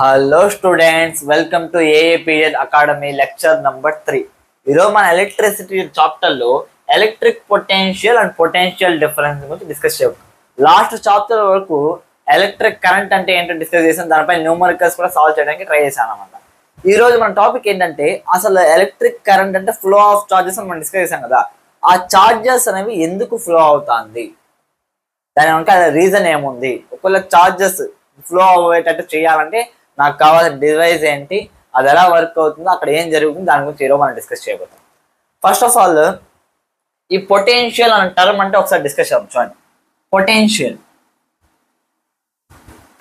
Hello students, welcome to AAPL academy lecture number 3. ఈరోజు మన electricity చాప్టర్లో electric potential and potential difference గురించి discuss చేద్దాం. లాస్ట్ చాప్టర్ వరకు ఎలక్ట్రిక్ కరెంట్ అంటే ఏంటో డిస్కస్ చేసాం, దానిపై న్యూమరికల్స్ కూడా సాల్వ్ చేయడానికి ట్రై చేశాను అనమాట. ఈ రోజు మన టాపిక్ ఏంటంటే అసలు ఎలక్ట్రిక్ కరెంట్ అంటే ఫ్లో ఆఫ్ చార్జెస్ అని మనం డిస్కస్ చేసాం కదా. ఆ చార్జెస్ అనేవి ఎందుకు ఫ్లో అవుతుంది, దాని వెనక రీజన్ ఏముంది, ఒకవేళ చార్జెస్ ఫ్లో అయ్యేటట్టు చేయాలంటే నాకు కావాల్సిన డివైస్ ఏంటి, అది ఎలా వర్క్ అవుతుందో, అక్కడ ఏం జరుగుతుంది, దాని గురించి ఈరోజు మనం డిస్కస్ చేయబోతాం. ఫస్ట్ ఆఫ్ ఆల్ ఈ పొటెన్షియల్ అనే టర్మ్ అంటే ఒకసారి డిస్కస్ చేద్దాం. చూడండి,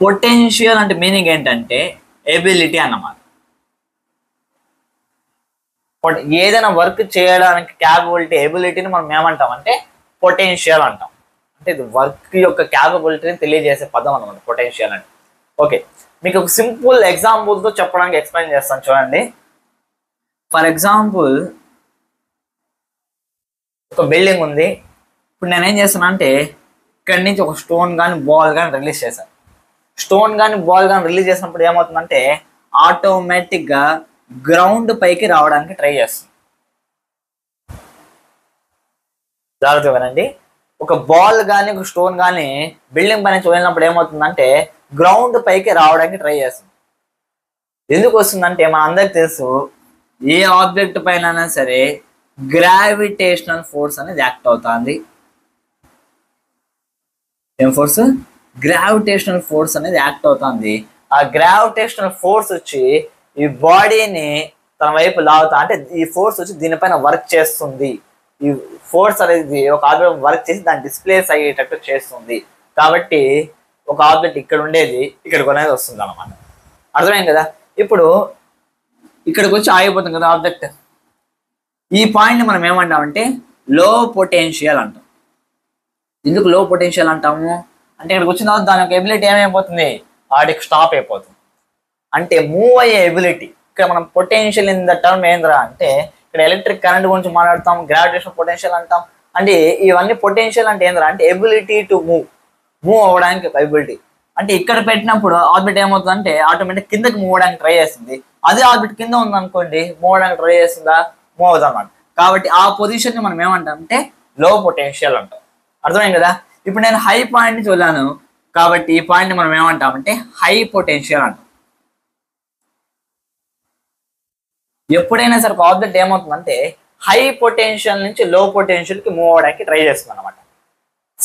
పొటెన్షియల్ అంటే మీనింగ్ ఏంటంటే ఎబిలిటీ అన్నమాట. ఏదైనా వర్క్ చేయడానికి క్యాపబిలిటీ, ఎబిలిటీని మనం ఏమంటాం అంటే పొటెన్షియల్ అంటాం. అంటే ఇది వర్క్ యొక్క క్యాపబిలిటీని తెలియజేసే పదం అనమాట పొటెన్షియల్ అంటే. ఓకే, మీకు ఒక సింపుల్ ఎగ్జాంపుల్తో చెప్పడానికి ఎక్స్ప్లెయిన్ చేస్తాను. చూడండి, ఫర్ ఎగ్జాంపుల్ ఒక బిల్డింగ్ ఉంది. ఇప్పుడు నేనేం చేస్తాను అంటే ఇక్కడి నుంచి ఒక స్టోన్ కానీ బాల్ కానీ రిలీజ్ చేశాను. స్టోన్ కానీ బాల్ కానీ రిలీజ్ చేసినప్పుడు ఏమవుతుందంటే ఆటోమేటిక్గా గ్రౌండ్ పైకి రావడానికి ట్రై చేస్తుంది. జాగ్రత్తగా వినండి, ఒక బాల్ కానీ ఒక స్టోన్ కానీ బిల్డింగ్ పైన వెళ్ళినప్పుడు ఏమవుతుందంటే గ్రౌండ్ పైకి రావడానికి ట్రై చేస్తుంది. ఎందుకు వస్తుందంటే మన అందరికి తెలుసు, ఏ ఆబ్జెక్ట్ పైన అయినా సరే గ్రావిటేషనల్ ఫోర్స్ అనేది యాక్ట్ అవుతుంది. ఏం ఫోర్స్? గ్రావిటేషనల్ ఫోర్స్ అనేది యాక్ట్ అవుతుంది. ఆ గ్రావిటేషనల్ ఫోర్స్ వచ్చి ఈ బాడీని తన వైపు లాగుతా, అంటే ఈ ఫోర్స్ వచ్చి దీనిపైన వర్క్ చేస్తుంది. ఈ ఫోర్స్ అనేది ఒక ఆబ్జెక్ట్ వర్క్ చేసి దాన్ని డిస్ప్లేస్ అయ్యేటట్టు చేస్తుంది. కాబట్టి ఒక ఆబ్జెక్ట్ ఇక్కడ ఉండేది ఇక్కడికి అనేది వస్తుంది అనమాట. అర్థమైంది కదా? ఇప్పుడు ఇక్కడికి వచ్చి ఆగిపోతుంది కదా ఆబ్జెక్ట్. ఈ పాయింట్ని మనం ఏమంటామంటే లో పొటెన్షియల్ అంటాం. ఎందుకు లో పొటెన్షియల్ అంటాము అంటే ఇక్కడికి వచ్చిన తర్వాత దాని యొక్క ఎబిలిటీ ఏమైపోతుంది, ఆడికి స్టాప్ అయిపోతుంది. అంటే మూవ్ అయ్యే ఎబిలిటీ. ఇక్కడ మనం పొటెన్షియల్ ఇన్ ద టర్మ్ ఏంద్రా అంటే ఇక్కడ ఎలక్ట్రిక్ కరెంట్ గురించి మాట్లాడతాం, గ్రావిటేషన్ పొటెన్షియల్ అంటాం. అంటే ఇవన్నీ పొటెన్షియల్ అంటే ఏంద్రా అంటే ఎబిలిటీ టు మూవ్ అవ్వడానికి ఎబిలిటీ. అంటే ఇక్కడ పెట్టినప్పుడు ఆర్బిట్ ఏమవుతుందంటే ఆటోమేటిక్ కిందకి మూవ్ అవడానికి ట్రై చేస్తుంది. అదే ఆర్బిట్ కింద ఉందనుకోండి, మూవ్ అవడానికి ట్రై చేస్తుందా? మూవ్ అవుతుంది అనమాట. కాబట్టి ఆ పొజిషన్ని మనం ఏమంటాం అంటే లో పొటెన్షియల్ అంటాం. అర్థమైంది కదా? ఇప్పుడు నేను హై పాయింట్ నుంచి వెళ్ళాను కాబట్టి ఈ పాయింట్ని మనం ఏమంటామంటే హై పొటెన్షియల్ అంటాం. ఎప్పుడైనా సరే ఒక ఆబ్జెక్ట్ ఏమవుతుందంటే హై పొటెన్షియల్ నుంచి లో పొటెన్షియల్కి మూవ్ అవడానికి ట్రై చేస్తుంది అనమాట.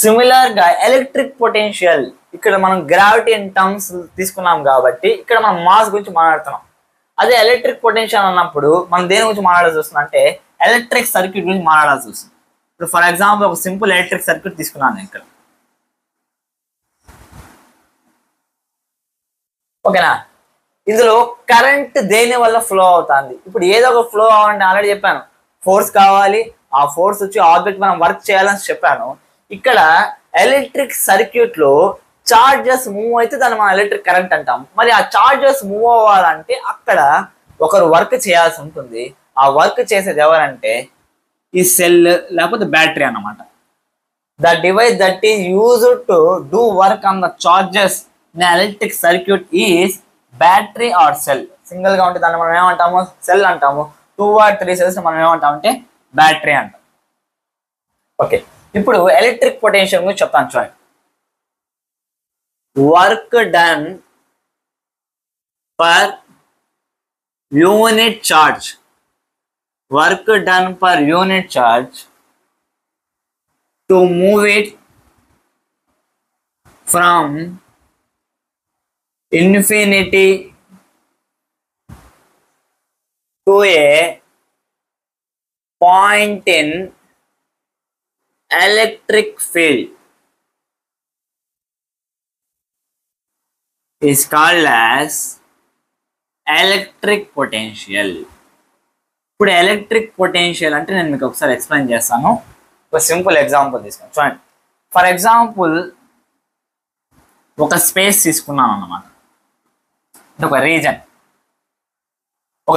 సిమిలర్గా ఎలక్ట్రిక్ పొటెన్షియల్, ఇక్కడ మనం గ్రావిటీ ఇన్ టర్మ్స్ తీసుకున్నాం కాబట్టి ఇక్కడ మనం మాస్ గురించి మాట్లాడుతున్నాం. అదే ఎలక్ట్రిక్ పొటెన్షియల్ అన్నప్పుడు మనం దేని గురించి మాట్లాడాల్సి వస్తుంది అంటే ఎలక్ట్రిక్ సర్క్యూట్ గురించి మాట్లాడాల్సి వస్తుంది. ఇప్పుడు ఫర్ ఎగ్జాంపుల్ ఒక సింపుల్ ఎలక్ట్రిక్ సర్క్యూట్ తీసుకున్నాను ఇక్కడ. ఓకేనా? ఇందులో కరెంట్ దేని వల్ల ఫ్లో అవుతుంది. ఇప్పుడు ఏదో ఒక ఫ్లో అవ్వాలంటే ఆల్రెడీ చెప్పాను, ఫోర్స్ కావాలి. ఆ ఫోర్స్ వచ్చి ఆబ్జెక్ట్ మనం వర్క్ చేయాలని చెప్పాను. ఇక్కడ ఎలక్ట్రిక్ సర్క్యూట్ లో చార్జెస్ మూవ్ అయితే దాన్ని మనం ఎలక్ట్రిక్ కరెంట్ అంటాం. మరి ఆ చార్జెస్ మూవ్ అవ్వాలంటే అక్కడ ఒకరు వర్క్ చేయాల్సి ఉంటుంది. ఆ వర్క్ చేసేది ఎవరంటే ఈ సెల్ లేకపోతే బ్యాటరీ అన్నమాట. The device that is used to do work on the charges in electric circuit is battery or cell. Single గా ఉంటే దాన్ని మనం ఏమంటాము సెల్ అంటాము. 2 or 3 సెల్స్ మనం ఏమంటామంటే బ్యాటరీ అంటాం. ఓకే, ఇప్పుడు ఎలక్ట్రిక్ పొటెన్షియల్ గురించి చెప్తాను. చూడండి, work done per unit charge, work done per unit charge to move it from infinity to a point in electric field is called as electric potential. ఇప్పుడు electric potential అంటే నేను మీకు ఒకసారి explain చేస్తాను. ఒక సింపుల్ ఎగ్జాంపుల్ తీసుకుని చూడండి. For example ఒక స్పేస్ తీసుకున్నాను అన్నమాట. ఒక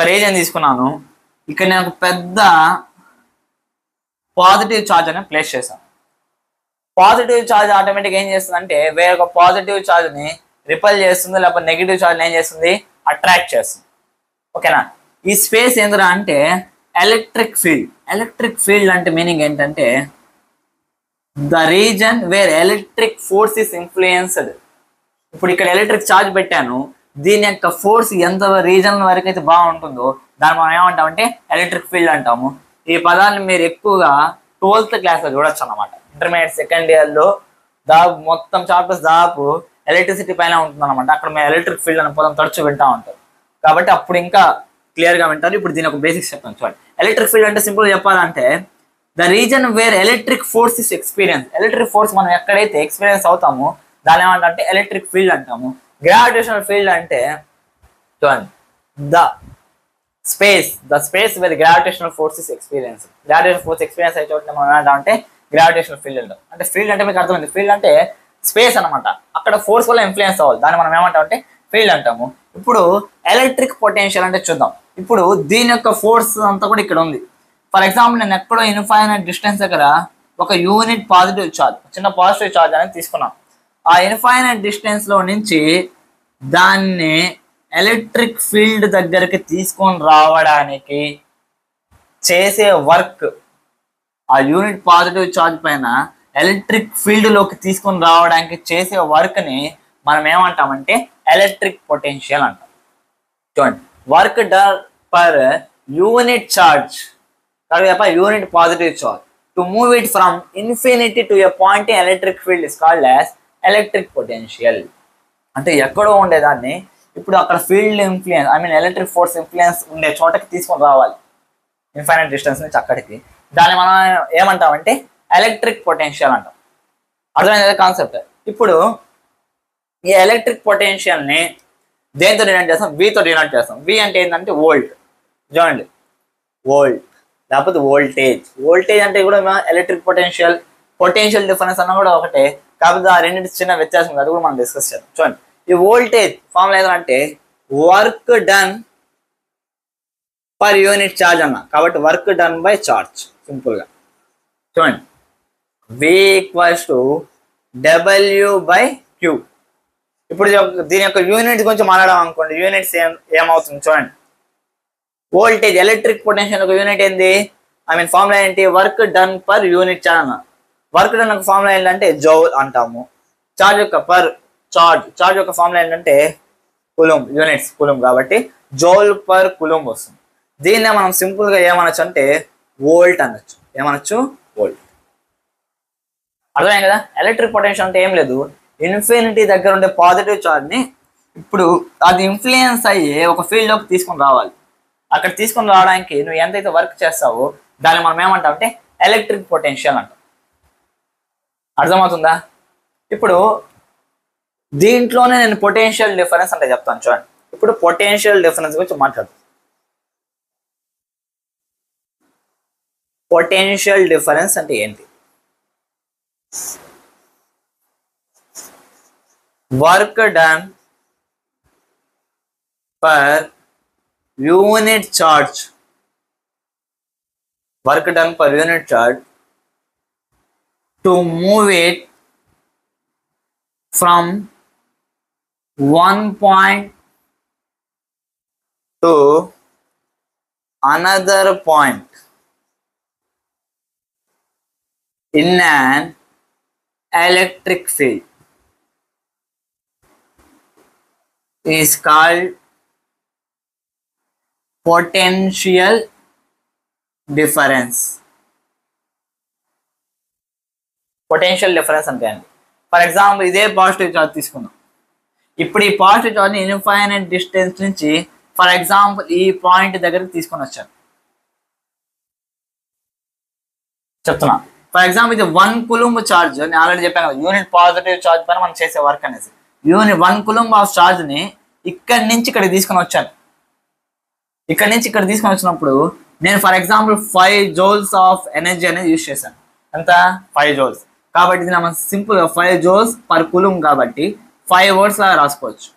రీజన్ తీసుకున్నాను. ఇక్కడ నేను ఒక పెద్ద పాజిటివ్ ఛార్జ్ అనేది ప్లేస్ చేశాను. పాజిటివ్ ఛార్జ్ ఆటోమేటిక్ ఏం చేస్తుందంటే వేరొక పాజిటివ్ ఛార్జ్ని రిపల్ చేస్తుంది, లేకపోతే నెగిటివ్ చార్జ్ ఏం చేస్తుంది, అట్రాక్ట్ చేస్తుంది. ఓకేనా. ఈ స్పేస్ ఏంద్రా అంటే ఎలక్ట్రిక్ ఫీల్డ్. ఎలక్ట్రిక్ ఫీల్డ్ అంటే మీనింగ్ ఏంటంటే the reason where electric force is influenced. ఇప్పుడు ఇక్కడ ఎలక్ట్రిక్ ఛార్జ్ పెట్టాను, దీని యొక్క ఫోర్స్ ఎంత రీజన్ వరకు అయితే బాగుంటుందో దాన్ని మనం ఏమంటామంటే ఎలక్ట్రిక్ ఫీల్డ్ అంటాము. ఈ పదాన్ని మీరు ఎక్కువగా 12th క్లాస్లో చూడొచ్చు అనమాట. ఇంటర్మీడియట్ సెకండ్ ఇయర్లో దాదాపు మొత్తం చాప్టర్స్ దాదాపు ఎలక్ట్రిసిటీ పైన ఉంటుంది అనమాట. అక్కడ మేము ఎలక్ట్రిక్ ఫీల్డ్ అనే పదం తరచు వింటూ ఉంటారు కాబట్టి అప్పుడు ఇంకా క్లియర్గా వింటారు. ఇప్పుడు దీని ఒక బేసిక్స్ చెప్తాను చూడండి. ఎలక్ట్రిక్ ఫీల్డ్ అంటే సింపుల్ చెప్పాలంటే the reason where electric force is experience. Electric force మనం ఎక్కడైతే ఎక్స్పీరియన్స్ అవుతామో దాని ఏమంటే ఎలక్ట్రిక్ ఫీల్డ్ అంటాము. గ్రావిటేషనల్ ఫీల్డ్ అంటే చూడండి the space where gravitational force is experience. Gravitational force experience అయితే చోట మనం ఏమంటామంటే గ్రావిటేషనల్ ఫీల్డ్ అంటాం. అంటే ఫీల్డ్ అంటే మీకు అర్థమైంది, ఫీల్డ్ అంటే స్పేస్ అనమాట, అక్కడ ఫోర్స్ వల్ల ఇన్ఫ్లుయెన్స్ అవ్వాలి, దాన్ని మనం ఏమంటామంటే ఫీల్డ్ అంటాము. ఇప్పుడు ఎలక్ట్రిక్ పొటెన్షియల్ అంటే చూద్దాం. ఇప్పుడు దీని యొక్క ఫోర్స్ అంతా కూడా ఇక్కడ ఉంది. ఫర్ ఎగ్జాంపుల్ నేను ఎక్కడో ఇన్ఫైనైట్ డిస్టెన్స్ దగ్గర ఒక యూనిట్ పాజిటివ్ చార్జ్, చిన్న పాజిటివ్ చార్జ్ అనేది తీసుకున్నాం. ఆ ఇన్ఫైనైట్ డిస్టెన్స్ లో నుంచి దాన్ని ఎలక్ట్రిక్ ఫీల్డ్ దగ్గరికి తీసుకొని రావడానికి చేసే వర్క్, ఆ యూనిట్ పాజిటివ్ చార్జ్ పైన ఎలక్ట్రిక్ ఫీల్డ్ లోకి తీసుకొని రావడానికి చేసే వర్క్ ని మనం ఏమంటామంటే ఎలక్ట్రిక్ పొటెన్షియల్ అంటాం. చూడండి, work done per unit charge, unit positive charge to move it from infinity to a point in electric field is called as electric potential. అంటే ఎక్కడో ఉండేదాన్ని ఇప్పుడు అక్కడ field influence, electric force influence ఉండే చోటకి తీసుకొని రావాలి, ఇన్ఫైనైట్ డిస్టెన్స్ నుంచి అక్కడికి. దాన్ని మనం ఏమంటామంటే ఎలక్ట్రిక్ పొటెన్షియల్ అంటాం. అర్థమైంది కాన్సెప్ట్. ఇప్పుడు ఈ ఎలక్ట్రిక్ పొటెన్షియల్ ని దేంతో డినోట్ చేస్తాం, వీతో డినోట్ చేస్తాం. వి అంటే ఏంటంటే వోల్ట్. చూడండి, వోల్ట్ లేకపోతే వోల్టేజ్. వోల్టేజ్ అంటే కూడా ఎలక్ట్రిక్ పొటెన్షియల్ డిఫరెన్స్ అన్న కూడా ఒకటే, కాకపోతే ఆ రెండింటి చిన్న వ్యత్యాసం, అది కూడా మనం డిస్కస్ చేద్దాం. చూడండి, ఈ వోల్టేజ్ ఫార్ములా ఏదంటే work done per unit charge అన్న, కాబట్టి work done by charge. Simple గా చూడండి, V = W/Q. ఇప్పుడు దీని యొక్క యూనిట్ గురించి మాట్లాడడం అనుకోండి, యూనిట్స్ ఏమవుతుంది చూడండి. వోల్టేజ్ ఎలక్ట్రిక్ పొటెన్షియల్ ఒక యూనిట్ ఏంది, ఫార్ములా ఏంటి, work done per unit charge అన్న. వర్క్ డన్ ఒక ఫార్ములా ఏంటంటే జౌల్ అంటాము. చార్జ్ యొక్క చార్జ్ యొక్క ఫార్ములా ఏంటంటే కులుంబ్, యూనిట్స్ కులుంబ్, కాబట్టి జౌల్ పర్ కులుంబ్ వస్తుంది. దీన్నే మనం సింపుల్ గా ఏమనొచ్చు అంటే వోల్ట్ అనొచ్చు. ఏమనొచ్చు, వోల్ట్. అర్థమైంది కదా. ఎలక్ట్రిక్ పొటెన్షియల్ అంటే ఏం లేదు, ఇన్ఫినిటీ దగ్గర ఉండే పాజిటివ్ చార్జ్ ని ఇప్పుడు అది ఇన్ఫ్లుయెన్స్ అయ్యి ఒక ఫీల్డ్ లోకి తీసుకొని రావాలి. అక్కడ తీసుకొని రావడానికి నువ్వు ఎంతైతే వర్క్ చేస్తావో దాన్ని మనం ఏమంటాం అంటే ఎలక్ట్రిక్ పొటెన్షియల్ అంటాం. అర్థమవుతుందా. ఇప్పుడు దీంట్లోనే నేను పొటెన్షియల్ డిఫరెన్స్ అంటే చెప్తాను చూడండి. ఇప్పుడు పొటెన్షియల్ డిఫరెన్స్ గురించి మాట్లాడుతాను. పొటెన్షియల్ డిఫరెన్స్ అంటే ఏంటి, work done per unit charge, work done per unit charge to move it from one point to another point in an electric field is called potential difference. Potential difference అంటే అండి, for example ఇదే positive charge తీసుకుందాం. ఇప్పుడు ఈ positive charge ని infinite distance నుంచి for example ఈ point దగ్గరికి తీసుకొని వచ్చాను చెప్తున్నా. ఫర్ ఎగ్జాంపుల్ ఇది 1 కులుంబ్ చార్జ్, నేను ఆల్రెడీ చెప్పాను కదా, యూనిట్ పాజిటివ్ చార్జ్ పైన మనం చేసే వర్క్ అనేసి. యూనిట్ 1 కులుంబ్ ఆఫ్ చార్జ్ ని ఇక్కడి నుంచి ఇక్కడికి తీసుకొని వచ్చాను. ఇక్కడ నుంచి ఇక్కడ తీసుకొని వచ్చినప్పుడు నేను for example 5 joules of energy అనేది యూజ్ చేశాను. ఎంత, 5 joules. కాబట్టి ఇది మనం సింపుల్ 5 joules పర్ కులుంబ్ కాబట్టి 5 volts లాగా రాసుకోవచ్చు.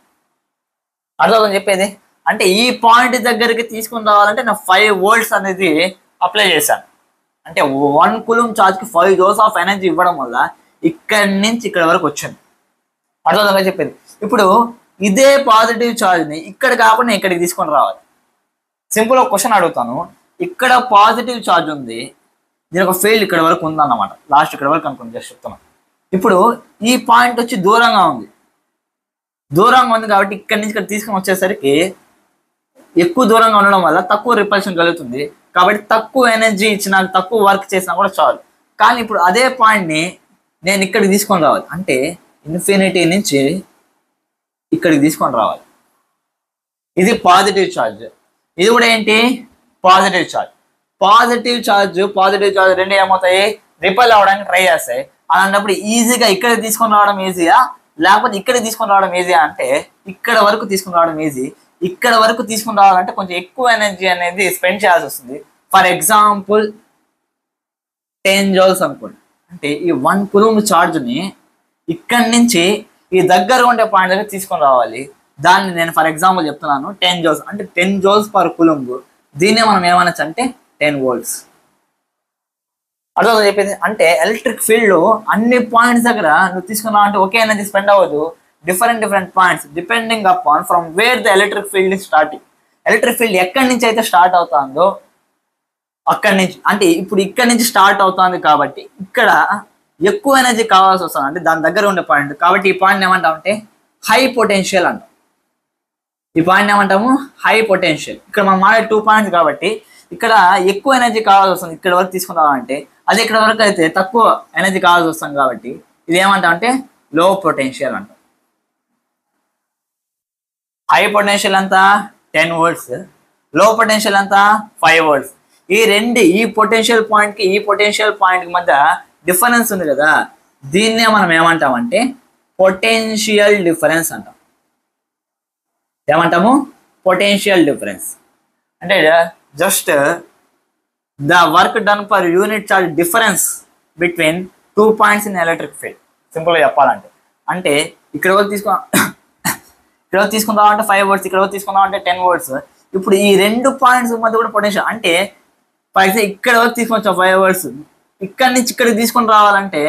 అర్థమవుతుంది చెప్పేది. అంటే ఈ పాయింట్ దగ్గరికి తీసుకుని రావాలంటే నేను 5 volts అనేది అప్లై చేశాను. అంటే 1 కులుంబ్ చార్జ్ కి 5 joules ఆఫ్ ఎనర్జీ ఇవ్వడం వల్ల ఇక్కడి నుంచి ఇక్కడ వరకు వచ్చింది. అర్థమవుతుందా చెప్పేది. ఇప్పుడు ఇదే పాజిటివ్ ఛార్జ్ని ఇక్కడ కాకుండా ఇక్కడికి తీసుకొని రావాలి. సింపుల్ ఒక క్వశ్చన్ అడుగుతాను. ఇక్కడ పాజిటివ్ ఛార్జ్ ఉంది, దీని ఒక ఫీల్డ్ ఇక్కడ వరకు ఉందన్నమాట, లాస్ట్ ఇక్కడ వరకు అనుకుని జస్ట్ చెప్తున్నాను. ఇప్పుడు ఈ పాయింట్ వచ్చి దూరంగా ఉంది కాబట్టి ఇక్కడి నుంచి ఇక్కడ తీసుకొని వచ్చేసరికి ఎక్కువ దూరంగా ఉండడం వల్ల తక్కువ రిపల్షన్ కలుగుతుంది. కాబట్టి తక్కువ ఎనర్జీ ఇచ్చినా తక్కువ వర్క్ చేసినా కూడా చాలు. కానీ ఇప్పుడు అదే పాయింట్ని నేను ఇక్కడికి తీసుకొని రావాలి, అంటే ఇన్ఫినిటీ నుంచి ఇక్కడికి తీసుకొని రావాలి. ఇది పాజిటివ్ ఛార్జ్, ఇది కూడా ఏంటి పాజిటివ్ ఛార్జ్. పాజిటివ్ ఛార్జ్ రెండు ఏమవుతాయి, రిపల్ అవ్వడానికి ట్రై చేస్తాయి. అలాంటప్పుడు ఈజీగా ఇక్కడ తీసుకొని రావడం ఈజీయా లేకపోతే ఇక్కడ తీసుకొని రావడం ఈజీయా అంటే ఇక్కడ వరకు తీసుకొని రావడం ఈజీ. ఇక్కడ వరకు తీసుకుని రావాలంటే కొంచెం ఎక్కువ ఎనర్జీ అనేది స్పెండ్ చేయాల్సి వస్తుంది. ఫర్ ఎగ్జాంపుల్ 10 joules అనుకోండి, అంటే ఈ 1 coulomb ఛార్జ్ని ఇక్కడి నుంచి ఈ దగ్గర ఉండే పాయింట్ దగ్గర తీసుకొని రావాలి. దాన్ని నేను ఫర్ ఎగ్జాంపుల్ చెప్తున్నాను 10 joules, అంటే 10 joules per coulomb. దీన్నే మనం ఏమనొచ్చు అంటే 10 volts. అర్థం చెప్పింది అంటే ఎలక్ట్రిక్ ఫీల్డ్ అన్ని పాయింట్స్ దగ్గర నువ్వు తీసుకున్నా అంటే ఒకే ఎనర్జీ స్పెండ్ అవ్వదు. Different points depending upon from where the electric field is starting. Electric field ఎక్కడి నుంచి అయితే స్టార్ట్ అవుతుందో అక్కడి నుంచి, అంటే ఇప్పుడు ఇక్కడ నుంచి స్టార్ట్ అవుతుంది కాబట్టి ఇక్కడ ఎక్కువ ఎనర్జీ కావాల్సి వస్తుంది, అంటే దాని దగ్గర ఉండే పాయింట్. కాబట్టి ఈ పాయింట్ ఏమంటామంటే హై పొటెన్షియల్ అంటాం. ఈ పాయింట్ ఏమంటాము హై పొటెన్షియల్. ఇక్కడ మనం మాడే 2 పాయింట్స్ కాబట్టి ఇక్కడ ఎక్కువ ఎనర్జీ కావాల్సి వస్తుంది ఇక్కడ వరకు తీసుకుని రావాలంటే, అదే ఇక్కడ వరకు అయితే తక్కువ ఎనర్జీ కావాల్సి వస్తుంది కాబట్టి ఇది ఏమంటాం అంటే లో పొటెన్షియల్ అంటాం. హై పొటెన్షియల్ అంతా 10 volts, లో పొటెన్షియల్ అంతా 5 volts. ఈ పొటెన్షియల్ పాయింట్కి ఈ పొటెన్షియల్ పాయింట్కి మధ్య డిఫరెన్స్ ఉంది కదా, దీన్నే మనం ఏమంటామంటే పొటెన్షియల్ డిఫరెన్స్ అంటాం. ఏమంటాము పొటెన్షియల్ డిఫరెన్స్ అంటే just the work done per unit charge difference between 2 points in electric field. సింపుల్గా చెప్పాలంటే అంటే ఇక్కడ వరకు తీసుకుందామంటే 5 volts, ఇక్కడ వరకు తీసుకుందామంటే 10 volts. ఇప్పుడు ఈ 2 points మధ్య కూడా పొటెన్షియల్, అంటే ఫర్ ఎగ్జాంపుల్ ఇక్కడ వరకు తీసుకొచ్చా 5 volts, ఇక్కడి నుంచి ఇక్కడికి తీసుకొని రావాలంటే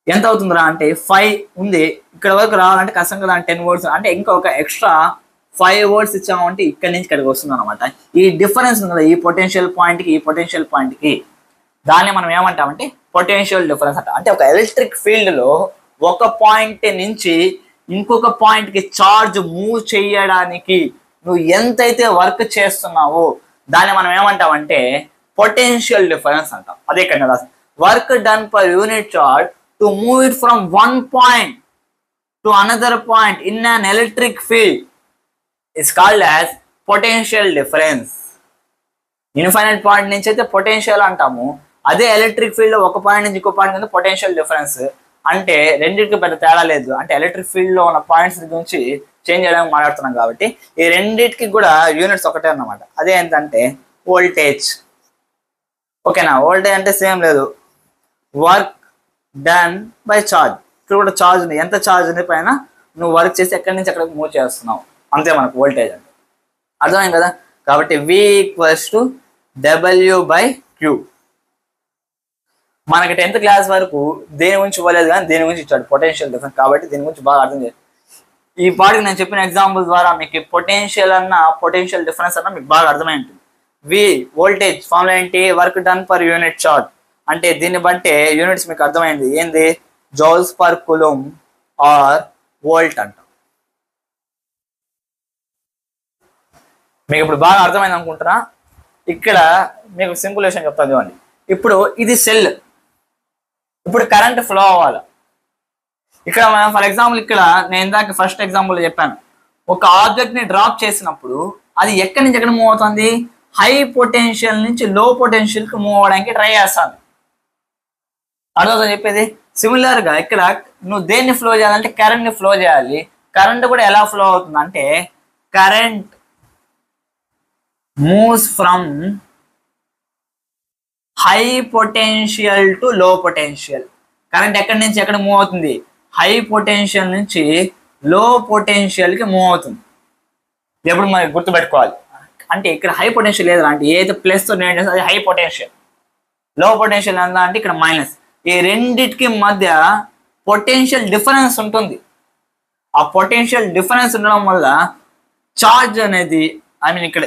ఎంత అవుతుందిరా అంటే 5 ఉంది, ఇక్కడ వరకు రావాలంటే కష్టం కదా 10 volts, అంటే ఇంకా ఒక ఎక్స్ట్రా 5 volts ఇచ్చామంటే ఇక్కడి నుంచి ఇక్కడికి వస్తుంది అనమాట. ఈ డిఫరెన్స్ ఉంది కదా ఈ పొటెన్షియల్ పాయింట్కి ఈ పొటెన్షియల్ పాయింట్కి, దాన్ని మనం ఏమంటామంటే పొటెన్షియల్ డిఫరెన్స్ అంట. అంటే ఒక ఎలక్ట్రిక్ ఫీల్డ్లో ఒక పాయింట్ నుంచి ఇంకొక పాయింట్కి ఛార్జ్ మూవ్ చేయడానికి నువ్వు ఎంతైతే వర్క్ చేస్తున్నావో దాన్ని మనం ఏమంటామంటే పొటెన్షియల్ డిఫరెన్స్ అంటాం. అదే ఇక్కడ work done per unit charge to move it from one point to another point in an electric field is called as potential difference. Infinite point నుంచి అయితే పొటెన్షియల్ అంటాము, అదే ఎలక్ట్రిక్ ఫీల్డ్ ఒక పాయింట్ నుంచి ఇంకో పాయింట్ కింద పొటెన్షియల్ డిఫరెన్స్. అంటే రెండింటికి పెద్ద తేడా లేదు, అంటే ఎలక్ట్రిక్ ఫీల్డ్లో ఉన్న పాయింట్స్ గురించి చేంజ్ చేయడానికి మాట్లాడుతున్నాం కాబట్టి ఈ రెండింటికి కూడా యూనిట్స్ ఒకటే అన్నమాట. అదే ఏంటంటే వోల్టేజ్. ఓకేనా, వోల్టేజ్ అంటే సేమ్ లేదు, వర్క్ డన్ బై ఛార్జ్. ఇక్కడ కూడా ఛార్జ్ ఉంది, ఎంత ఛార్జ్ ఉంది పైన నువ్వు వర్క్ చేసి ఎక్కడి నుంచి ఎక్కడికి మూవ్ చేస్తున్నావు, అంతే మనకు వోల్టేజ్ అంటే. అర్థమైంది కదా. కాబట్టి V = W/Q. మనకి 10th క్లాస్ వరకు దేని గురించి ఇవ్వలేదు కానీ దేని గురించి ఇచ్చాడు పొటెన్షియల్ డిఫరెన్స్. కాబట్టి దీని గురించి బాగా అర్థం చేయాలి. ఈ పాటికి నేను చెప్పిన ఎగ్జాంపుల్ ద్వారా మీకు పొటెన్షియల్ అన్న పొటెన్షియల్ డిఫరెన్స్ అన్న మీకు బాగా అర్థమై ఉంటుంది. వోల్టేజ్ ఫార్ములా ఏంటి, work done per unit charge. అంటే దీన్ని బట్టే యూనిట్స్ మీకు అర్థమైంది ఏంది, joules per coulomb or volt అంటాం. మీకు ఇప్పుడు బాగా అర్థమైంది అనుకుంటున్నా. ఇక్కడ మీకు సింపుల్ విషయం చెప్తాను చూడండి. ఇప్పుడు ఇది సెల్, ఇప్పుడు కరెంట్ ఫ్లో అవ్వాలి. ఇక్కడ మనం ఫర్ ఎగ్జాంపుల్ ఇక్కడ నేను ఇందాక ఫస్ట్ ఎగ్జాంపుల్ చెప్పాను, ఒక ఆబ్జెక్ట్ ని డ్రాప్ చేసినప్పుడు అది ఎక్కడి నుంచి ఎక్కడ మూవ్ అవుతుంది, హై పొటెన్షియల్ నుంచి లో పొటెన్షియల్ కి మూవ్ అవడానికి ట్రై చేస్తుంది. అర్థం చెప్పేది. సిమిలర్ గా ఇక్కడ నువ్వు దేన్ని ఫ్లో చేయాలంటే కరెంట్ ని ఫ్లో చేయాలి. కరెంట్ కూడా ఎలా ఫ్లో అవుతుంది అంటే current moves from high potential to లో పొటెన్షియల్. కరెంట్ ఎక్కడి నుంచి ఎక్కడ మూవ్ అవుతుంది, హై పొటెన్షియల్ నుంచి లో పొటెన్షియల్ కి మూవ్ అవుతుంది. ఎప్పుడు మనకి గుర్తుపెట్టుకోవాలి అంటే ఇక్కడ హై పొటెన్షియల్ లేదా అంటే ఏదైతే ప్లస్ తో నేను చేస్తే అది హై పొటెన్షియల్, లో పొటెన్షియల్ ఎంత అంటే ఇక్కడ మైనస్. ఈ రెండిటికి మధ్య పొటెన్షియల్ డిఫరెన్స్ ఉంటుంది. ఆ పొటెన్షియల్ డిఫరెన్స్ ఉండడం వల్ల చార్జ్ అనేది ఐ మీన్ ఇక్కడ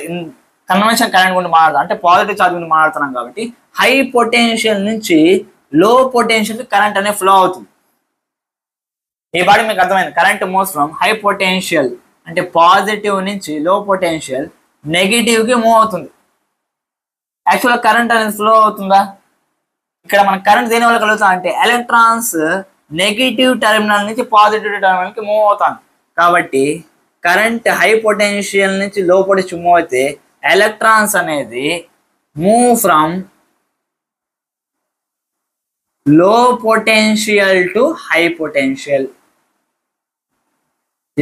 కన్వెన్షన్ కరెంట్ గురించి మాట్లాడతాం, అంటే పాజిటివ్ చార్జ్ గురించి మాట్లాడుతున్నాం కాబట్టి హై పొటెన్షియల్ నుంచి లో పొటెన్షియల్ కరెంట్ అనేది ఫ్లో అవుతుంది. ఈ బాడీ మీకు అర్థమైంది. Current moves from high potential అంటే పాజిటివ్ నుంచి లో పొటెన్షియల్ నెగిటివ్ కి మూవ్ అవుతుంది. యాక్చువల్గా కరెంట్ అనేది ఫ్లో అవుతుందా? ఇక్కడ మన కరెంట్ దేని వల్ల కలుగుతా అంటే ఎలక్ట్రాన్స్ నెగిటివ్ టెర్మినల్ నుంచి పాజిటివ్ టెర్మినల్ కి మూవ్ అవుతాను. కాబట్టి కరెంట్ హై పొటెన్షియల్ నుంచి లో పొటెన్షియల్ మూవ్ అయితే ఎలక్ట్రాన్స్ అనేది మూవ్ ఫ్రమ్ లో పొటెన్షియల్ టు హై పొటెన్షియల్.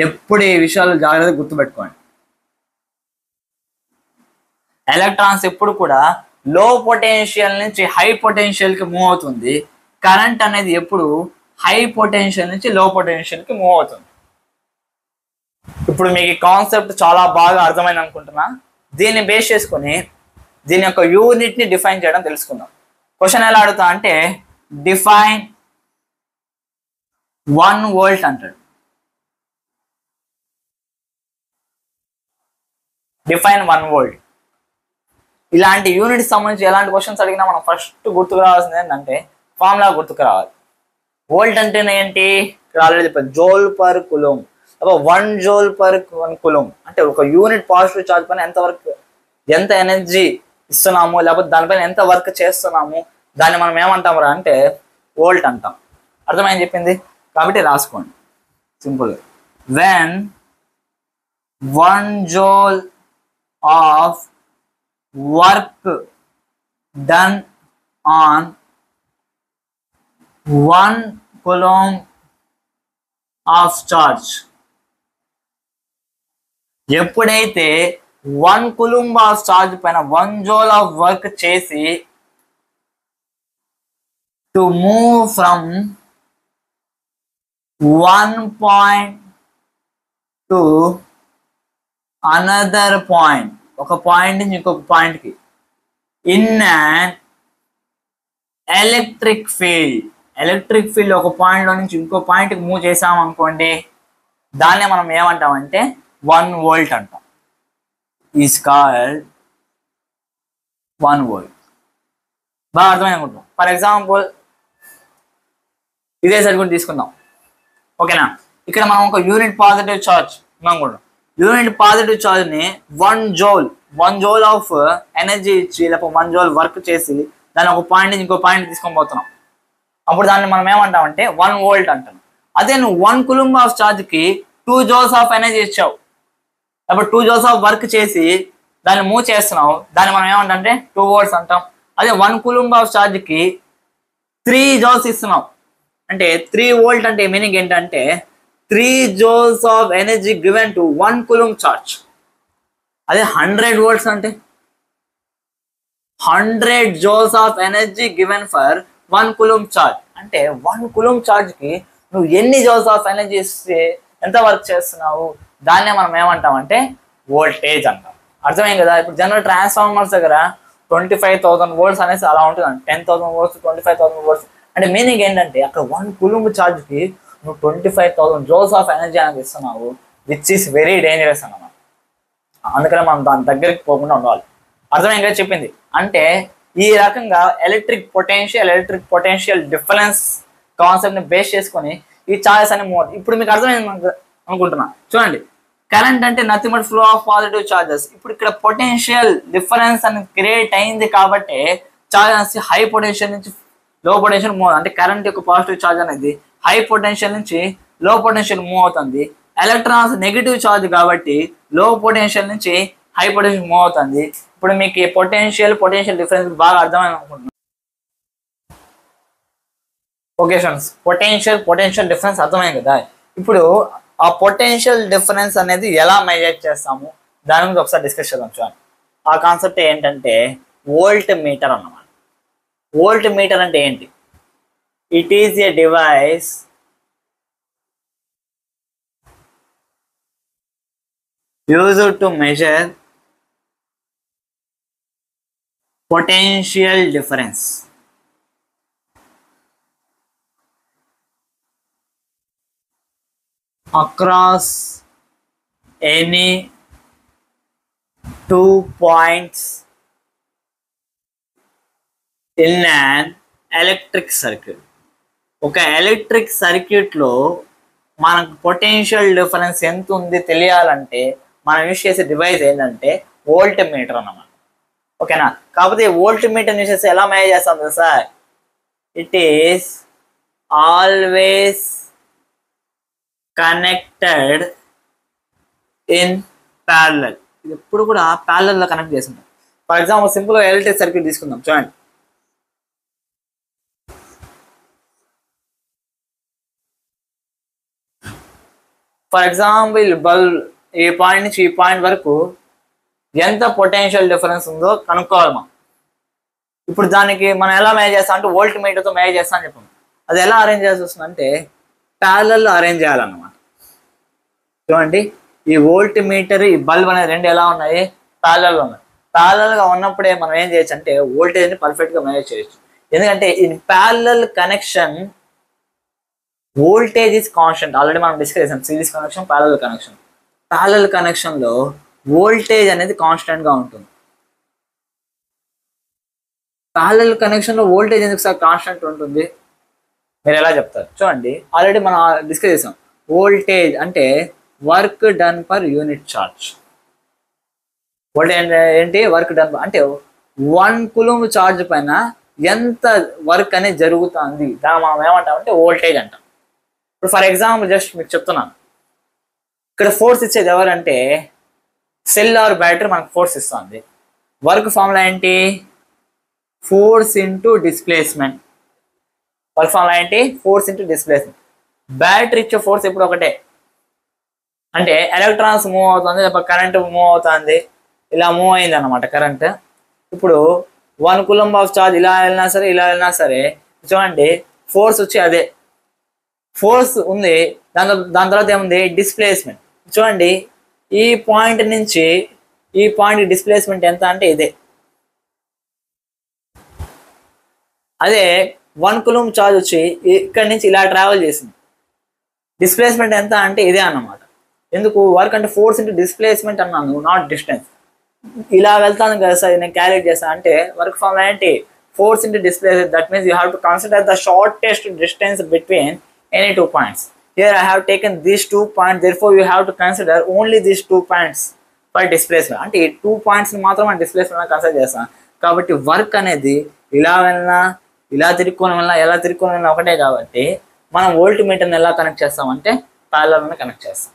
ఎప్పుడు ఈ విషయాలు జాగ్రత్తగా గుర్తుపెట్టుకోండి. ఎలక్ట్రాన్స్ ఎప్పుడు కూడా లో పొటెన్షియల్ నుంచి హై పొటెన్షియల్ కి మూవ్ అవుతుంది. కరెంట్ అనేది ఎప్పుడు హై పొటెన్షియల్ నుంచి లో పొటెన్షియల్ కి మూవ్ అవుతుంది. ఇప్పుడు మీకు ఈ కాన్సెప్ట్ చాలా బాగా అర్థమైంది అనుకుంటున్నా. దీన్ని బేస్ చేసుకుని దీని యొక్క యూనిట్ ని డిఫైన్ చేయడం తెలుసుకుందాం. క్వశ్చన్ ఎలా అడుగుతా అంటే డిఫైన్ 1 వోల్ట్ అంటాడు. Define 1 volt. ఇలాంటి యూనిట్ సంబంధించి ఎలాంటి క్వశ్చన్స్ అడిగినా మనం ఫస్ట్ గుర్తుకు రావాల్సింది ఏంటంటే ఫార్ములా గుర్తుకు రావాలి. వోల్ట్ అంటేనే ఏంటి? ఇక్కడ ఆల్రెడీ చెప్పారు, Jal per coulomb. 1 Jal per 1 coulomb అంటే ఒక యూనిట్ పాజిటివ్ చార్జ్ పైన ఎంత ఎనర్జీ ఇస్తున్నాము, లేకపోతే దానిపైన ఎంత వర్క్ చేస్తున్నాము, దాన్ని మనం ఏమంటాము రా అంటే వోల్ట్ అంటాం. అర్థమైంది చెప్పింది? కాబట్టి రాసుకోండి simple. When 1 joule of work done on 1 coulomb of charge. ఎప్పుడైతే 1 coulomb ఆఫ్ చార్జ్ పైన 1 జోల్ ఆఫ్ వర్క్ చేసి to move from 1 point to another point, ఒక పాయింట్ నుంచి ఇంకొక పాయింట్ కి ఇన్ అన్ ఎలక్ట్రిక్ ఫీల్డ్ ఒక పాయింట్ లో నుంచి ఇంకో పాయింట్ కి మూవ్ చేసాం అనుకోండి, దాన్నే మనం ఏమంటామంటే 1 వోల్ట్ అంటాం. Is called 1 volt. బాగా అర్థమైంది అనుకుంటాం. ఫర్ ఎగ్జాంపుల్ ఇదే సర్క్యూట్ తీసుకుందాం, ఓకేనా? ఇక్కడ మనం ఒక యూనిట్ పాజిటివ్ చార్జ్ అనుకుంటాం. యూనిట్ పాజిటివ్ చార్జ్ ని 1 జోల్ ఆఫ్ ఎనర్జీ ఇచ్చి లేకపోతే 1 జోల్ వర్క్ చేసి దాన్ని ఒక పాయింట్ నుంచి ఇంకో పాయింట్ తీసుకొని పోతున్నాం. అప్పుడు దాన్ని మనం ఏమంటామంటే 1 వోల్ట్ అంటాం. అదే నువ్వు 1 coulomb ఆఫ్ చార్జ్ కి 2 జోల్స్ ఆఫ్ ఎనర్జీ ఇచ్చావు, అప్పుడు 2 జోల్స్ ఆఫ్ వర్క్ చేసి దాన్ని మూవ్ చేస్తున్నావు, దాన్ని మనం ఏమంటామంటే 2 వోల్ట్స్ అంటాం. అదే 1 coulomb ఆఫ్ చార్జ్ కి 3 జోల్స్ ఇస్తున్నావు అంటే 3 వోల్ట్ అంటే మీనింగ్ ఏంటంటే 3 jewels of energy given to 1 coulomb charge. అదే 100 వోల్ట్స్ అంటే 100 joules of energy given for 1 coulomb charge. అంటే 1 coulomb చార్జ్ కి నువ్వు ఎన్ని జోల్స్ ఆఫ్ ఎనర్జీ ఇస్తే ఎంత వర్క్ చేస్తున్నావు, దాన్నే మనం ఏమంటామంటే వోల్టేజ్ అంటాం. అర్థమైంది కదా? ఇప్పుడు జనరల్ ట్రాన్స్ఫార్మర్స్ దగ్గర 25,000 వోల్ట్స్ అనేసి అలా ఉంటుంది, 10,000 వోల్ట్స్ 25,000 వోల్ట్స్ అంటే మీనింగ్ ఏంటంటే అక్కడ 1 coulomb చార్జ్ కి నువ్వు 25,000 జోల్స్ ఆఫ్ ఎనర్జీ అనేది ఇస్తున్నావు, విచ్ ఈస్ వెరీ డేంజరస్ అన్నమాట. అందుకని మనం దాని దగ్గరికి పోకుండా ఉండాలి. అర్థమైంది కదా చెప్పింది? అంటే ఈ రకంగా ఎలక్ట్రిక్ పొటెన్షియల్ డిఫరెన్స్ కాన్సెప్ట్ ని బేస్ చేసుకొని ఈ చార్జెస్ అనే మూవ్. ఇప్పుడు మీకు అర్థమైంది అనుకుంటున్నా. చూడండి, కరెంట్ అంటే nothing but flow of positive charges. ఇప్పుడు ఇక్కడ పొటెన్షియల్ డిఫరెన్స్ అనేది క్రియేట్ అయింది కాబట్టి చార్జెస్ హై పొటెన్షియల్ నుంచి లో పొటెన్షియల్ మూవ్, అంటే కరెంట్ యొక్క పాజిటివ్ చార్జ్ అనేది హై పొటెన్షియల్ నుంచి లో పొటెన్షియల్ మూవ్ అవుతుంది. ఎలక్ట్రాన్స్ నెగిటివ్ చార్జ్ కాబట్టి లో పొటెన్షియల్ నుంచి హై పొటెన్షియల్ మూవ్ అవుతుంది. ఇప్పుడు మీకు పొటెన్షియల్ డిఫరెన్స్ బాగా అర్థమైంది అనుకుంటున్నాను. ఓకే ఫ్రెండ్స్, పొటెన్షియల్ డిఫరెన్స్ అర్థమైంది కదా? ఇప్పుడు ఆ పొటెన్షియల్ డిఫరెన్స్ అనేది ఎలా మెజర్ చేస్తాము దాని గురించి ఒకసారి డిస్కస్ చేద్దాం. చూడండి, ఆ కాన్సెప్ట్ ఏంటంటే వోల్ట్ మీటర్ అన్నమాట. వోల్ట్ మీటర్ అంటే ఏంటి? It is a device used to measure potential difference. across any two points in an electric circuit. ఒక ఎలక్ట్రిక్ సర్క్యూట్లో మనకు పొటెన్షియల్ డిఫరెన్స్ ఎంత ఉంది తెలియాలంటే మనం యూజ్ చేసే డివైస్ ఏంటంటే వోల్ట్ మీటర్ అన్నమాట. ఓకేనా? కాకపోతే వోల్ట్ మీటర్ యూజ్ చేస్తే ఎలా మేనేజ్ చేస్తాం తెలుసా? It is always connected in parallel. ఇది ఎప్పుడు కూడా ప్యారలల్ లో కనెక్ట్ చేస్తుంటాం. ఫర్ ఎగ్జాంపుల్ సింపుల్గా ఎలక్ట్రిక్ సర్క్యూట్ తీసుకుందాం చూడండి. ఫర్ ఎగ్జాంపుల్ బల్బ్ ఈ పాయింట్ నుంచి ఈ పాయింట్ వరకు ఎంత పొటెన్షియల్ డిఫరెన్స్ ఉందో కనుక్కోవాలి మనం. ఇప్పుడు దానికి మనం ఎలా మేనేజ్ చేస్తాం అంటే వోల్ట్ మీటర్తో మేనేజ్ చేస్తాం అని చెప్పాం. అది ఎలా అరేంజ్ చేయాల్సి వస్తుందంటే ప్యారలల్లో అరేంజ్ చేయాలన్నమాట. చూడండి, ఈ వోల్ట్ మీటర్ ఈ బల్బ్ అనేది రెండు ఎలా ఉన్నాయి? ప్యారలల్లో ఉన్నాయి. ప్యారలల్గా ఉన్నప్పుడే మనం ఏం చేయొచ్చు అంటే వోల్టేజ్ని పర్ఫెక్ట్గా మేనేజ్ చేయొచ్చు. ఎందుకంటే in parallel connection voltage is constant. Already మనం డిస్కస్ చేసాం series connection, parallel connection. Parallel కనెక్షన్లో వోల్టేజ్ అనేది కాన్స్టెంట్గా ఉంటుంది. ప్యారలల్ కనెక్షన్లో వోల్టేజ్ ఎందుకు సార్ కాన్స్టెంట్ ఉంటుంది? మీరు ఎలా చెప్తారు? చూడండి, ఆల్రెడీ మనం డిస్కస్ చేసాం. వోల్టేజ్ అంటే work done per unit charge. Voltage ఏంటి? వర్క్ డన్ అంటే 1 కూలంబ్ ఛార్జ్ పైన ఎంత వర్క్ అనేది జరుగుతుంది దాన్ని మనం ఏమంటామంటే వోల్టేజ్ అంటాం. ఇప్పుడు ఫర్ ఎగ్జాంపుల్ జస్ట్ మీకు చెప్తున్నాను, ఇక్కడ ఫోర్స్ ఇచ్చేది ఎవరంటే సెల్ ఆర్ బ్యాటరీ మనకు ఫోర్స్ ఇస్తుంది. వర్క్ ఫార్ములా ఏంటి? Force into displacement. Work formula ఏంటి? Force into displacement. బ్యాటరీ ఇచ్చే ఫోర్స్ ఇప్పుడు ఒకటే. అంటే ఎలక్ట్రాన్స్ మూవ్ అవుతుంది, కరెంట్ మూవ్ అవుతుంది, ఇలా మూవ్ అయింది అనమాట కరెంట్. ఇప్పుడు 1 కూలంబ్ ఆఫ్ ఛార్జ్ ఇలా వెళ్ళినా సరే ఇలా వెళ్ళినా సరే చూడండి ఫోర్స్ వచ్చి అదే ఫోర్స్ ఉంది. దాని తర్వాత ఏముంది? డిస్ప్లేస్మెంట్. చూడండి, ఈ పాయింట్ నుంచి ఈ పాయింట్ డిస్ప్లేస్మెంట్ ఎంత అంటే ఇదే. అదే 1 కూలంబ్ ఛార్జ్ వచ్చి ఇక్కడి నుంచి ఇలా ట్రావెల్ చేసింది. డిస్ప్లేస్మెంట్ ఎంత అంటే ఇదే అన్నమాట. ఎందుకు? వర్క్ అంటే ఫోర్స్ ఇంటూ డిస్ప్లేస్మెంట్ అన్నాను, నాట్ డిస్టెన్స్. ఇలా వెళ్తాను కదా సార్ నేను క్యాలిక్యులేట్ చేస్తాను అంటే వర్క్ ఫార్ములా ఏంటి? Force into displacement. That means you have to consider the shortest distance between any 2 points. Here I have taken these 2 points, therefore you have to consider only these 2 points for displacement. అంటే ఈ 2 points ని మాత్రం మనం displacement consider చేస్తాం. కాబట్టి work అనేది ఇలా వెళ్ళినా ఇలా తిరుక్కొని వెళ్ళినా ఎలా తిరుక్కొని వెళ్ళినా ఒకటే. కాబట్టి మనం వోల్ట్ మీటర్ని ఎలా కనెక్ట్ చేస్తామంటే ప్యారలల్ కనెక్ట్ చేస్తాం.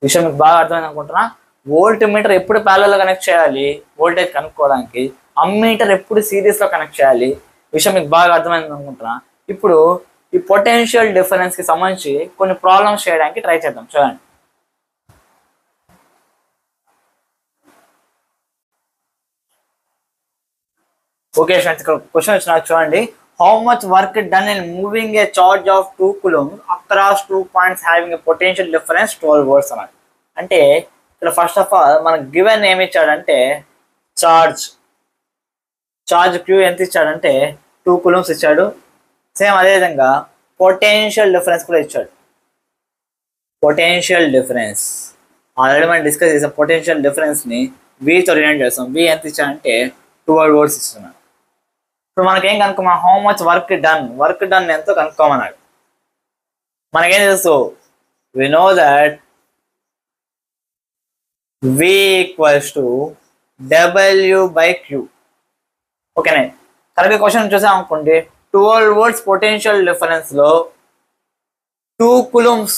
విషయం మీకు బాగా అర్థమైంది అనుకుంటున్నా. వోల్ట్ మీటర్ ఎప్పుడు ప్యారలల్ కనెక్ట్ చేయాలి వోల్టేజ్ కనుక్కోవడానికి, అమ్మీటర్ ఎప్పుడు సిరీస్లో కనెక్ట్ చేయాలి. విషయం మీకు బాగా అర్థమైంది అనుకుంటున్నా. ఇప్పుడు ఈ పొటెన్షియల్ డిఫరెన్స్ కి సంబంధించి కొన్ని ప్రాబ్లమ్స్ చేయడానికి ట్రై చేద్దాం. చూడండి, ఓకే ఫ్రెండ్స్, ఇక్కడ క్వశ్చన్ వచ్చిన చూడండి. How much work done in moving A charge of 2 coulomb across 2 points having a potential difference 12 volts అన్నది. అంటే ఇక్కడ ఫస్ట్ ఆఫ్ ఆల్ మనకు గివెన్ ఏమి ఇచ్చాడంటే చార్జ్ క్యూ ఎంత ఇచ్చాడంటే 2 కూలంబ్స్ ఇచ్చాడు. సేమ్ అదేవిధంగా పొటెన్షియల్ డిఫరెన్స్ కూడా ఇచ్చాడు. పొటెన్షియల్ డిఫరెన్స్ ఆల్రెడీ మనం డిస్కస్ చేసాం. పొటెన్షియల్ డిఫరెన్స్ని వీతో రిలేట్ చేస్తాం. వి ఎంత ఇచ్చాడంటే 12 వోల్ట్స్ ఇస్తున్నాడు. ఇప్పుడు మనకేం కనుక్కోమా? హౌ మచ్ వర్క్ డన్ ఎంతో కనుక్కోమన్నాడు. మనకేం తెలుసు? We know that V equals to W/Q. ఓకేనా? కరెక్ట్గా క్వశ్చన్ చూసాం అనుకోండి. 12 వోల్ట్స్ పొటెన్షియల్ డిఫరెన్స్ లో 2 కూలంబ్స్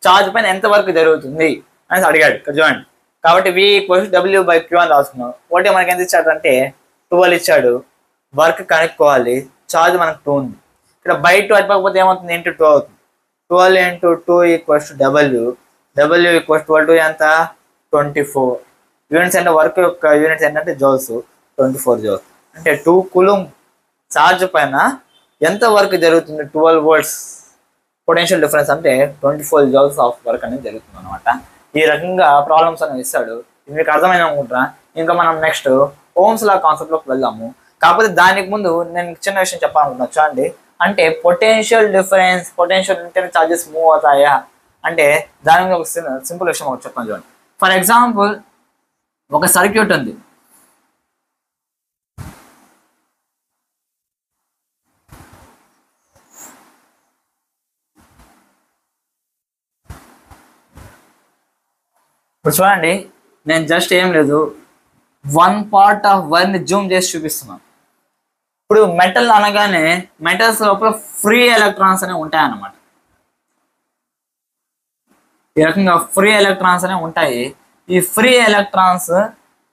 ఛార్జ్ పైన ఎంత వరకు జరుగుతుంది అని అడిగాడు ఇక్కడ చూడండి. కాబట్టి V ఈక్వల్స్ W/Q అని రాసుకున్నాం. ఒకటి మనకి ఎంత ఇచ్చాడు అంటే 12 ఇచ్చాడు. వర్క్ కనుక్కోవాలి, ఛార్జ్ మనకు 2 ఉంది. ఇక్కడ బై 2 అయిపోకపోతే ఏమవుతుంది? ఇంటూ 2 అవుతుంది. 12 into 2 equals to W equals 12 ఎంత? 24 యూనిట్స్. అంటే వర్క్ యొక్క యూనిట్స్ ఏంటంటే జౌల్స్, 24 జౌల్స్. అంటే 2 కూలంబ్ ఛార్జ్ పైన ఎంత వర్క్ జరుగుతుంది? 12 వోల్ట్స్ పొటెన్షియల్ డిఫరెన్స్ అంటే 24 జౌల్స్ ఆఫ్ వర్క్ అనేది జరుగుతుంది అనమాట. ఈ రకంగా ప్రాబ్లమ్స్ అనేవి ఇస్తాడు. ఇది మీకు అర్థమైంది అనుకుంటున్నా. ఇంకా మనం నెక్స్ట్ ఓమ్స్ లా కాన్సెప్ట్లోకి వెళ్దాము. కాకపోతే దానికి ముందు నేను చిన్న విషయం చెప్పాలనుకుంటున్నా. చూడండి, అంటే potential difference, potential inter charges move అవుతాయా అంటే దాని మీద ఒక సింపుల్ విషయం ఒకటి చెప్తాను చూడండి. ఫర్ ఎగ్జాంపుల్ ఒక సర్క్యూట్ ఉంది. ఇప్పుడు చూడండి, నేను జస్ట్ ఏం లేదు, వన్ పార్ట్ ఆఫ్ వైర్ని జూమ్ చేసి చూపిస్తున్నాను. ఇప్పుడు మెటల్ అనగానే మెటల్స్ లోపల ఫ్రీ ఎలక్ట్రాన్స్ అనేవి ఉంటాయన్నమాట. ఈ రకంగా ఫ్రీ ఎలక్ట్రాన్స్ అనేవి ఉంటాయి. ఈ ఫ్రీ ఎలక్ట్రాన్స్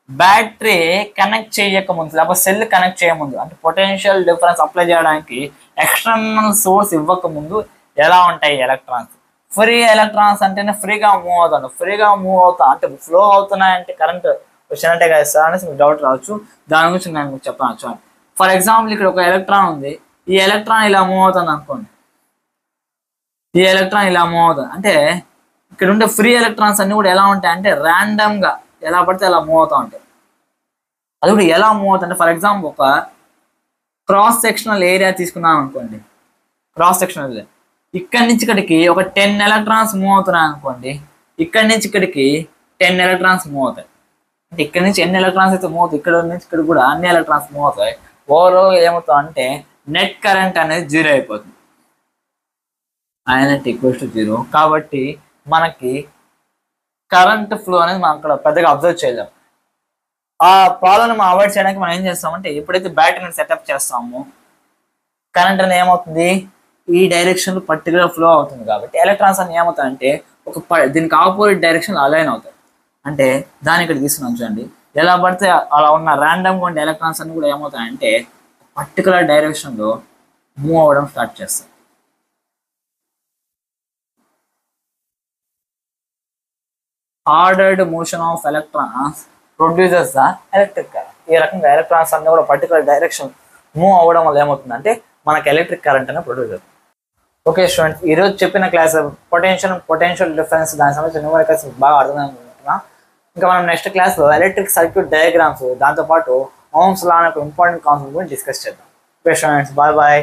బ్యాటరీ కనెక్ట్ చేయకముందు లేకపోతే సెల్ కనెక్ట్ చేయముందు, అంటే పొటెన్షియల్ డిఫరెన్స్ అప్లై చేయడానికి ఎక్స్టర్నల్ సోర్స్ ఇవ్వకముందు ఎలా ఉంటాయి ఎలక్ట్రాన్స్? ఫ్రీ ఎలక్ట్రాన్స్ అంటేనే ఫ్రీగా మూవ్ అవుతాను. ఫ్రీగా మూవ్ అవుతా అంటే ఫ్లో అవుతున్నాయంటే కరెంట్ వచ్చినట్టే కదా సార్ అనేసి మీకు డౌట్ రావచ్చు. దాని గురించి నేను మీకు చెప్తాను చూడండి. ఫర్ ఎగ్జాంపుల్ ఇక్కడ ఒక ఎలక్ట్రాన్ ఉంది. ఈ ఎలక్ట్రాన్ ఇలా మూవ్ అవుతుంది అనుకోండి. ఈ ఎలక్ట్రాన్ ఇలా మూవ్ అవుతుంది అంటే ఇక్కడ ఉండే ఫ్రీ ఎలక్ట్రాన్స్ అన్ని కూడా ఎలా ఉంటాయి అంటే ర్యాండమ్ గా ఎలా పడితే అలా మూవ్ అవుతూ ఉంటాయి. అది కూడా ఎలా మూవ్ అవుతుంది, ఫర్ ఎగ్జాంపుల్ ఒక క్రాస్ సెక్షనల్ ఏరియా తీసుకున్నాం అనుకోండి. క్రాస్ సెక్షనల్ ఏరియా ఇక్కడి నుంచి ఇక్కడికి ఒక 10 ఎలక్ట్రాన్స్ మూవ్ అవుతున్నాయి అనుకోండి. ఇక్కడి నుంచి ఇక్కడికి 10 ఎలక్ట్రాన్స్ మూవ్ అవుతాయి. అంటే ఇక్కడ నుంచి ఎన్ని ఎలక్ట్రాన్స్ అయితే మూవ్ అవుతాయి, ఇక్కడ నుంచి ఇక్కడ కూడా అన్ని ఎలక్ట్రాన్స్ మూవ్ అవుతాయి. ఓవరాల్ ఏమవుతాం అంటే నెట్ కరెంట్ అనేది 0 అయిపోతుంది. ఐఎన్ఎట్ ఈక్వల్స్ టు 0. కాబట్టి మనకి కరెంట్ ఫ్లో అనేది మనం అక్కడ పెద్దగా అబ్జర్వ్ చేయలేం. ఆ ప్రాబ్లమ్ మనం అవాయిడ్ చేయడానికి మనం ఏం చేస్తామంటే ఎప్పుడైతే బ్యాటరీని సెటప్ చేస్తామో కరెంట్ అనేది ఏమవుతుంది, ఈ డైరెక్షన్ పర్టికులర్ ఫ్లో అవుతుంది. కాబట్టి ఎలక్ట్రాన్స్ అని ఏమవుతాయంటే దీనికి ఆపోజిట్ డైరెక్షన్ అలైన్ అవుతాయి. అంటే దాని ఇక్కడ తీసుకున్నాం చూడండి, ఎలా పడితే అలా ఉన్న ర్యాండమ్గా ఉండే ఎలక్ట్రాన్స్ అన్ని కూడా ఏమవుతాయంటే పర్టికులర్ డైరెక్షన్లో మూవ్ అవ్వడం స్టార్ట్ చేస్తాయి. Ordered motion of electrons producers the electric current. ఈ రకంగా ఎలక్ట్రాన్స్ అన్ని కూడా పర్టికులర్ డైరెక్షన్ మూవ్ అవ్వడం వల్ల ఏమవుతుందంటే మనకి ఎలక్ట్రిక్ కరెంట్ అనేది ప్రొడ్యూస్ అవుతుంది. ఓకే స్టూడెంట్స్, ఈరోజు చెప్పిన క్లాస్ పొటెన్షియల్ డిఫరెన్స్ దానికి సంబంధించిన న్యూమరికల్స్ బాగా అర్థమవుతుంటున్నా. ఇంకా మనం నెక్స్ట్ క్లాస్లో ఎలక్ట్రిక్ సర్క్యూట్ డయాగ్రామ్స్ దాంతోపాటు ఓమ్స్ లా అనే ఒక ఇంపార్టెంట్ కాన్సెప్ట్ గురించి డిస్కస్ చేద్దాం. Okay students, bye bye.